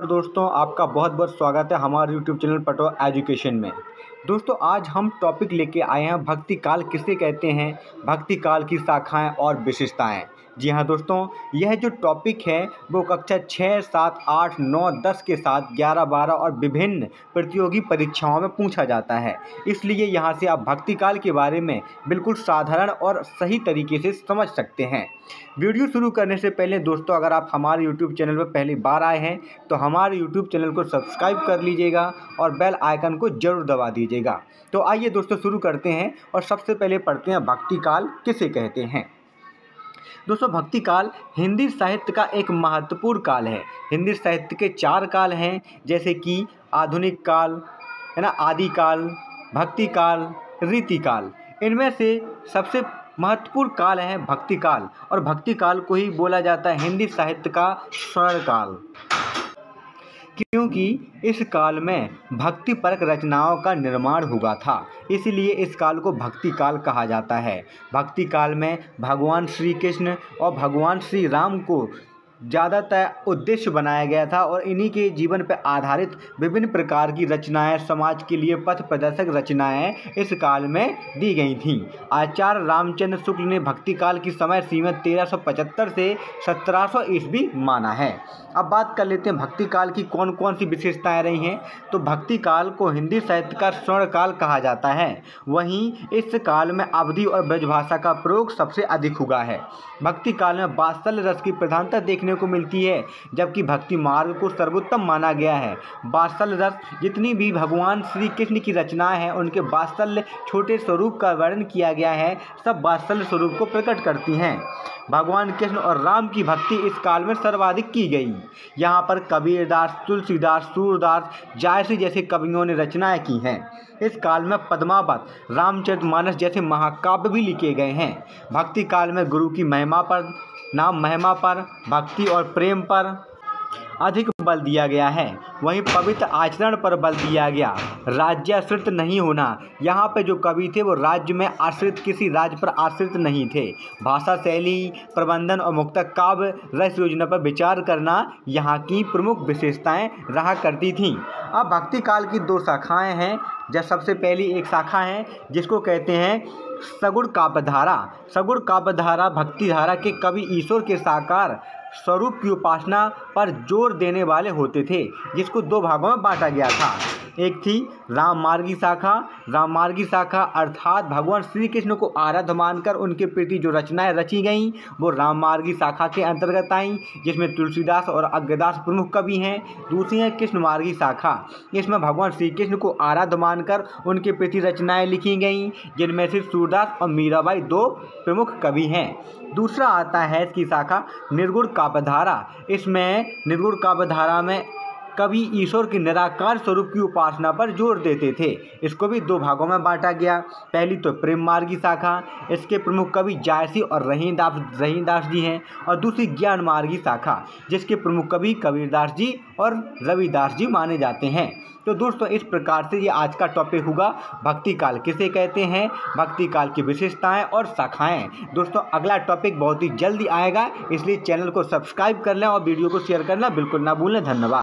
दोस्तों, आपका बहुत बहुत स्वागत है हमारे YouTube चैनल पटवा एजुकेशन में। दोस्तों, आज हम टॉपिक लेके आए हैं भक्ति काल किसे कहते हैं, भक्ति काल की शाखाएं और विशेषताएं। जी हाँ दोस्तों, यह जो टॉपिक है वो कक्षा 6, 7, 8, 9, 10 के साथ 11, 12 और विभिन्न प्रतियोगी परीक्षाओं में पूछा जाता है। इसलिए यहाँ से आप भक्ति काल के बारे में बिल्कुल साधारण और सही तरीके से समझ सकते हैं। वीडियो शुरू करने से पहले दोस्तों, अगर आप हमारे YouTube चैनल पर पहली बार आए हैं तो हमारे YouTube चैनल को सब्सक्राइब कर लीजिएगा और बेल आइकन को ज़रूर दबा दीजिएगा। तो आइए दोस्तों शुरू करते हैं और सबसे पहले पढ़ते हैं भक्ति काल किसे कहते हैं। दोस्तों, भक्ति काल हिंदी साहित्य का एक महत्वपूर्ण काल है। हिंदी साहित्य के 4 काल हैं, जैसे कि आधुनिक काल है ना, आदि काल, भक्ति काल, रीति काल। इनमें से सबसे महत्वपूर्ण काल है भक्ति काल, और भक्ति काल को ही बोला जाता है हिंदी साहित्य का स्वर्ण काल, क्योंकि इस काल में भक्तिपरक रचनाओं का निर्माण हुआ था। इसलिए इस काल को भक्ति काल कहा जाता है। भक्ति काल में भगवान श्री कृष्ण और भगवान श्री राम को ज़्यादातर उद्देश्य बनाया गया था और इन्हीं के जीवन पर आधारित विभिन्न प्रकार की रचनाएं, समाज के लिए पथ प्रदर्शक रचनाएं इस काल में दी गई थीं। आचार्य रामचंद्र शुक्ल ने भक्ति काल की समय सीमा 1375 से 1700 ईस्वी माना है। अब बात कर लेते हैं भक्ति काल की कौन कौन सी विशेषताएं रही हैं। तो भक्ति काल को हिंदी साहित्य का स्वर्ण काल कहा जाता है। वहीं इस काल में अवधी और ब्रजभाषा का प्रयोग सबसे अधिक हुआ है। भक्ति काल में वात्सल्य रस की प्रधानता देखने को मिलती है, जबकि भक्ति मार्ग को सर्वोत्तम माना गया है। वात्सल्य रस, जितनी भी भगवान श्री कृष्ण की रचनाएं हैं उनके वात्सल्य छोटे स्वरूप का वर्णन किया गया है, सब वात्सल्य स्वरूप को प्रकट करती हैं। भगवान कृष्ण और राम की भक्ति इस काल में सर्वाधिक की गई। यहाँ पर कबीरदास, तुलसीदास, सूरदास, जायसी जैसे कवियों ने रचनाएं की हैं। इस काल में पद्मावत, रामचरितमानस जैसे महाकाव्य भी लिखे गए हैं। भक्ति काल में गुरु की महिमा पर, नाम महिमा पर, भक्ति और प्रेम पर अधिक बल दिया गया है। वहीं पवित्र आचरण पर बल दिया गया। राज्याश्रित नहीं होना, यहाँ पे जो कवि थे वो राज्य में आश्रित, किसी राज्य पर आश्रित नहीं थे। भाषा शैली, प्रबंधन और मुक्तक काव्य रस योजना पर विचार करना यहाँ की प्रमुख विशेषताएं रहा करती थीं। अब भक्ति काल की 2 शाखाएं हैं। जब सबसे पहली एक शाखा है जिसको कहते हैं सगुण काव्यधारा। सगुण काव्यधारा भक्ति धारा के कवि ईश्वर के साकार स्वरूप की उपासना पर जोर देने वाले होते थे, जिसको 2 भागों में बांटा गया था। एक थी राममार्गी शाखा। राममार्गी शाखा अर्थात भगवान श्री कृष्ण को आराध्य मानकर उनके प्रति जो रचनाएं रची गईं वो राममार्गी शाखा के अंतर्गत आईं, जिसमें तुलसीदास और अज्ञदास प्रमुख कवि हैं। दूसरी है कृष्णमार्गी शाखा। इसमें भगवान श्री कृष्ण को आराध्य मानकर उनके प्रति रचनाएं लिखी गईं, जिनमें से सूरदास और मीराबाई 2 प्रमुख कवि हैं। दूसरा आता है इसकी शाखा निर्गुण काव्यधारा। इसमें निर्गुण काव्यधारा में कवि ईश्वर के निराकार स्वरूप की उपासना पर जोर देते थे। इसको भी 2 भागों में बांटा गया। पहली तो प्रेम मार्गी शाखा, इसके प्रमुख कवि जायसी और रहीदास जी हैं, और दूसरी ज्ञान मार्गी शाखा, जिसके प्रमुख कवि कबीरदास जी और रविदास जी माने जाते हैं। तो दोस्तों, इस प्रकार से ये आज का टॉपिक होगा भक्ति काल किसे कहते हैं, भक्ति काल की विशेषताएं और शाखाएं। दोस्तों, अगला टॉपिक बहुत ही जल्दी आएगा, इसलिए चैनल को सब्सक्राइब कर लें और वीडियो को शेयर करना बिल्कुल ना भूलें। धन्यवाद।